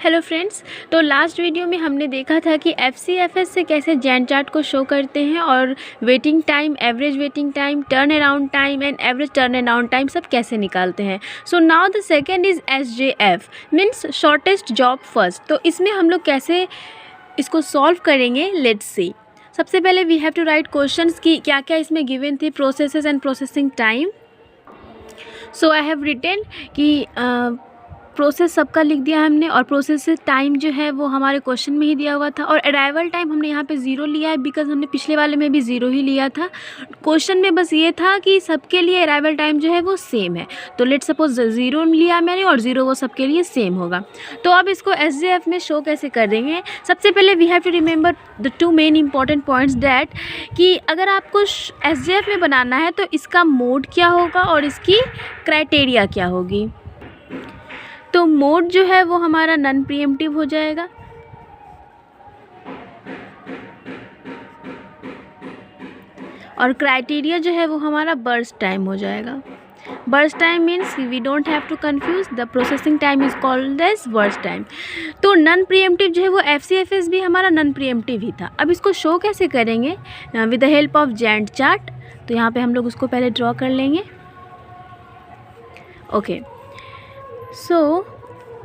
Hello friends. तो last video में हमने देखा था कि एफसीएफएस से कैसे जैंट चार्ट को शो करते हैं और waiting time, average waiting time, turn around time and average turn around time सब कैसे निकालते हैं। So now the second is SJF means shortest job first. तो इसमें हम लोग कैसे इसको सॉल्व करेंगे, लेट्स सी। सबसे पहले we have to write questions कि क्या क्या इसमें गिवन थे, processes and processing time. So I have written कि प्रोसेस सबका लिख दिया हमने और प्रोसेस टाइम जो है वो हमारे क्वेश्चन में ही दिया हुआ था। और अराइवल टाइम हमने यहाँ पे ज़ीरो लिया है बिकॉज हमने पिछले वाले में भी ज़ीरो ही लिया था। क्वेश्चन में बस ये था कि सबके लिए अराइवल टाइम जो है वो सेम है, तो लेट सपोज ज़ीरो लिया मैंने और ज़ीरो वो सबके लिए सेम होगा। तो अब इसको एसजेएफ में शो कैसे कर देंगे। सबसे पहले we have to remember the two main important points that कि अगर आपको एसजेएफ में बनाना है तो इसका मोड क्या होगा और इसकी क्राइटेरिया क्या होगी। तो मोड जो है वो हमारा नॉन प्रीएम्प्टिव हो जाएगा और क्राइटेरिया जो है वो हमारा बर्स्ट टाइम हो जाएगा। Burst time means we don't have to confuse, the processing time is called as burst time. तो नॉन प्रीएम्प्टिव जो है वो एफसीएफएस भी हमारा नॉन प्रीएम्प्टिव ही था। अब इसको शो कैसे करेंगे with the help of giant chart. तो यहाँ पे हम लोग उसको पहले ड्रॉ कर लेंगे। Okay, so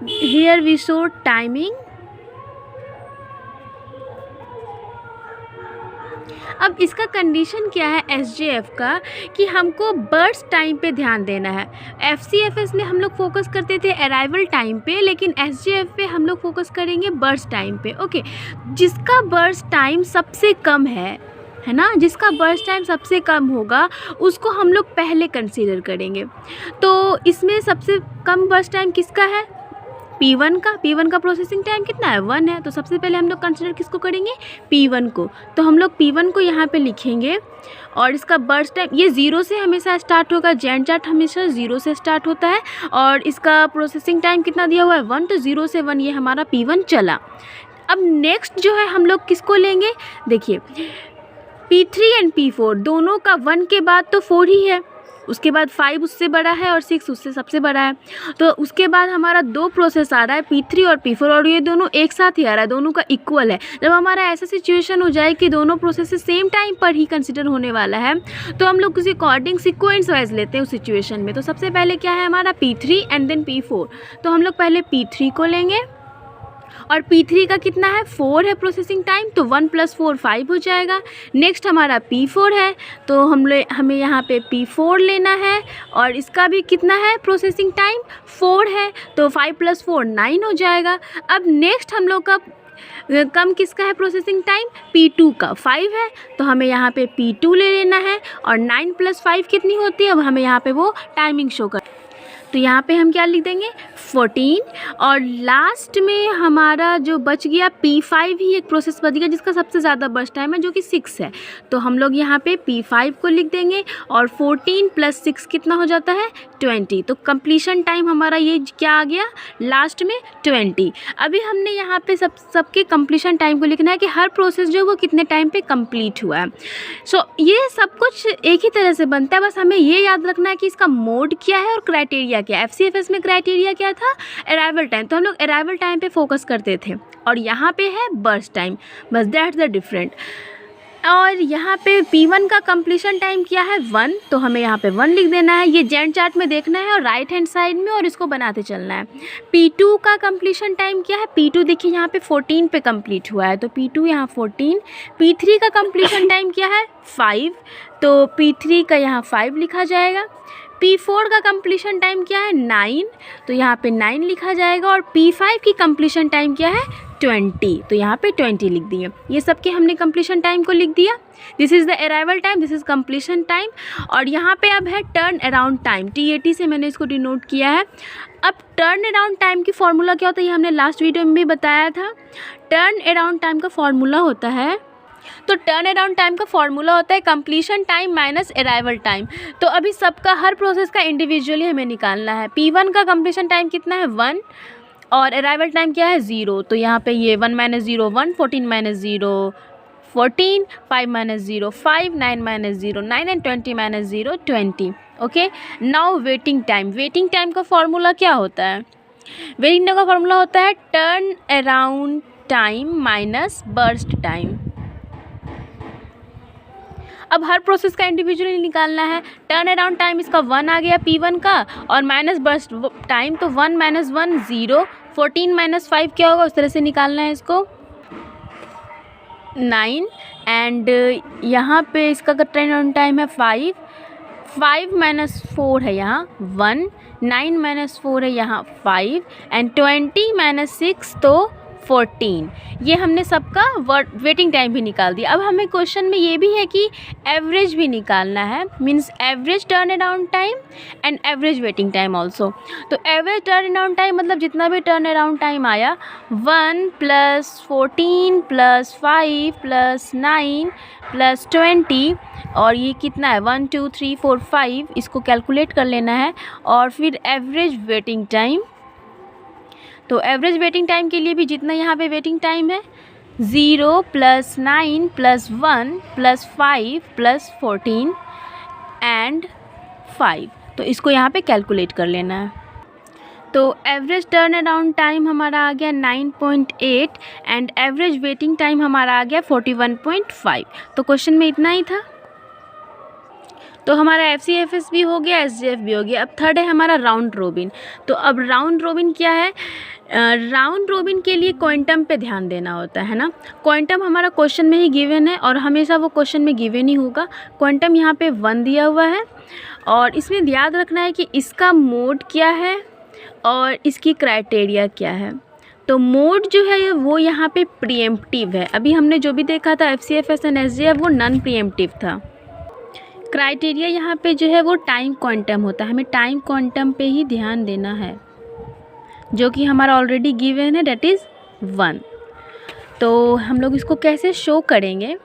here we show timing। अब इसका कंडीशन क्या है एसजेएफ का कि हमको बर्स्ट टाइम पे ध्यान देना है। एफसीएफएस में हम लोग फोकस करते थे अराइवल टाइम पे, लेकिन एसजेएफ पे हम लोग फोकस करेंगे बर्स्ट टाइम पे। ओके, जिसका बर्स्ट टाइम सबसे कम है ना, जिसका बर्स्ट टाइम सबसे कम होगा उसको हम लोग पहले कंसीडर करेंगे। तो इसमें सबसे कम बर्स्ट टाइम किसका है, P1 का। P1 का प्रोसेसिंग टाइम कितना है, 1 है। तो सबसे पहले हम लोग कंसीडर किसको करेंगे, P1 को। तो हम लोग P1 को यहाँ पे लिखेंगे और इसका बर्स्ट टाइम ये ज़ीरो से हमेशा स्टार्ट होगा। जैंट चार्ट हमेशा ज़ीरो से स्टार्ट होता है और इसका प्रोसेसिंग टाइम कितना दिया हुआ है, 1। तो 0 से 1 ये हमारा P1 चला। अब नेक्स्ट जो है हम लोग किसको लेंगे, देखिए P3 एंड P4 दोनों का 1 के बाद तो 4 ही है, उसके बाद 5 उससे बड़ा है और 6 उससे सबसे बड़ा है। तो उसके बाद हमारा दो प्रोसेस आ रहा है P3 और P4 और ये दोनों एक साथ ही आ रहा है, दोनों का इक्वल है। जब हमारा ऐसा सिचुएशन हो जाए कि दोनों प्रोसेस सेम टाइम पर ही कंसिडर होने वाला है तो हम लोग उसी अकॉर्डिंग सीक्वेंस वाइज लेते हैं उस सिचुएशन में। तो सबसे पहले क्या है हमारा P3 एंड देन P4। तो हम लोग पहले P3 को लेंगे और P3 का कितना है, 4 है प्रोसेसिंग टाइम, तो 1 + 4 5 हो जाएगा। नेक्स्ट हमारा P4 है, तो हमें यहाँ पे P4 लेना है और इसका भी कितना है प्रोसेसिंग टाइम, 4 है। तो 5 + 4 9 हो जाएगा। अब नेक्स्ट हम लोग का कम किसका है प्रोसेसिंग टाइम, P2 का 5 है। तो हमें यहाँ पे P2 ले लेना है और 9 + 5 कितनी होती है, अब हमें यहाँ पे वो टाइमिंग शो कर। तो यहाँ पे हम क्या लिख देंगे, 14। और लास्ट में हमारा जो बच गया P5 ही एक प्रोसेस बच गया जिसका सबसे ज़्यादा बर्स्ट टाइम है जो कि 6 है। तो हम लोग यहाँ पे P5 को लिख देंगे और 14 + 6 कितना हो जाता है, 20। तो कंप्लीशन टाइम हमारा ये क्या आ गया लास्ट में, 20। अभी हमने यहाँ पे सबके कंप्लीशन टाइम को लिखना है कि हर प्रोसेस जो है वो कितने टाइम पे कंप्लीट हुआ है। सो ये सब कुछ एक ही तरह से बनता है, बस हमें ये याद रखना है कि इसका मोड क्या है और क्राइटेरिया क्या। एफसीएफएस में क्राइटेरिया क्या था, अराइवल टाइम। तो हम लोग अराइवल टाइम पे फोकस करते थे और यहाँ पे है बर्स्ट टाइम, बस दैट्स द डिफरेंट। और यहाँ पे P1 का कंप्लीशन टाइम क्या है, 1। तो हमें यहाँ पे 1 लिख देना है, ये जैंट चार्ट में देखना है और राइट हैंड साइड में और इसको बनाते चलना है। P2 का कंप्लीशन टाइम क्या है, P2 देखिए यहाँ पे 14 पे कंप्लीट हुआ है, तो P2 यहाँ 14। P3 का कंप्लीशन टाइम क्या है, 5। तो P3 का यहाँ 5 लिखा जाएगा। P4 का कंप्लीशन टाइम क्या है, 9। तो यहाँ पे 9 लिखा जाएगा। और P5 की कंप्लीशन टाइम क्या है, 20। तो यहाँ पे 20 लिख दिए। ये सब के हमने कंप्लीशन टाइम को लिख दिया। This is the arrival time, this is completion time. और यहाँ पे अब है टर्न अराउंड टाइम, TAT से मैंने इसको डिनोट किया है। अब टर्न अराउंड टाइम की फॉर्मूला क्या होता है, ये हमने लास्ट वीडियो में भी बताया था। टर्न अराउंड टाइम का फॉर्मूला होता है, तो टर्न अराउंड टाइम का फॉर्मूला होता है completion time minus arrival time. तो अभी सबका हर प्रोसेस का इंडिविजुअली हमें निकालना है। P1 का कंप्लीशन टाइम कितना है, 1 और अराइवल टाइम क्या है, 0। तो यहाँ पे ये 1 - 0 1, 14 - 0 14, 5 - 0 5, 9 - 0 9 and 20 - 0 20। Okay, now waiting time. Waiting time का फॉर्मूला क्या होता है, वेटिंग टाइम का फॉर्मूला होता है turn around time minus burst time. अब हर प्रोसेस का इंडिविजुअली निकालना है। टर्न अराउंड टाइम इसका 1 आ गया P1 का, और माइनस बर्स्ट टाइम, तो 1 - 1 0, 14 - 5 क्या होगा, उस तरह से निकालना है इसको 9। एंड यहाँ पे इसका टर्न अराउंड टाइम है 5, 5 - 4 है यहाँ 1, 9 - 4 है यहाँ 5, एंड 20 - 6 तो 14। ये हमने सबका वेटिंग टाइम भी निकाल दिया। अब हमें क्वेश्चन में ये भी है कि एवरेज भी निकालना है, means average turn around time and average waiting time also. तो एवरेज टर्न अराउंड टाइम मतलब जितना भी टर्न अराउंड टाइम आया, 1 + 14 + 5 + 9 + 20, और ये कितना है 1 2 3 4 5, इसको कैलकुलेट कर लेना है। और फिर एवरेज वेटिंग टाइम, तो एवरेज वेटिंग टाइम के लिए भी जितना यहाँ पे वेटिंग टाइम है 0 + 9 + 1 + 5 + 14 एंड 5, तो इसको यहाँ पे कैलकुलेट कर लेना है। तो एवरेज टर्न अराउंड टाइम हमारा आ गया 9.8 एंड एवरेज वेटिंग टाइम हमारा आ गया 41.5। तो क्वेश्चन में इतना ही था। तो हमारा FCFS भी हो गया, SGF भी हो गया। अब थर्ड है हमारा राउंड रोबिन। तो अब राउंड रोबिन क्या है, राउंड रोबिन के लिए क्वांटम पे ध्यान देना होता है ना। क्वांटम हमारा क्वेश्चन में ही गिवन है, और हमेशा वो क्वेश्चन में गिवन ही होगा। क्वांटम यहाँ पे 1 दिया हुआ है, और इसमें याद रखना है कि इसका मोड क्या है और इसकी क्राइटेरिया क्या है। तो मोड जो है वो यहाँ पे प्रीएम्प्टिव है। अभी हमने जो भी देखा था FCFS एंड SGF वो नॉन प्रीएम्प्टिव था। क्राइटेरिया यहाँ पे जो है वो टाइम क्वांटम होता है, हमें टाइम क्वांटम पे ही ध्यान देना है, जो कि हमारा ऑलरेडी गिवन है, डेट इज़ 1। तो हम लोग इसको कैसे शो करेंगे,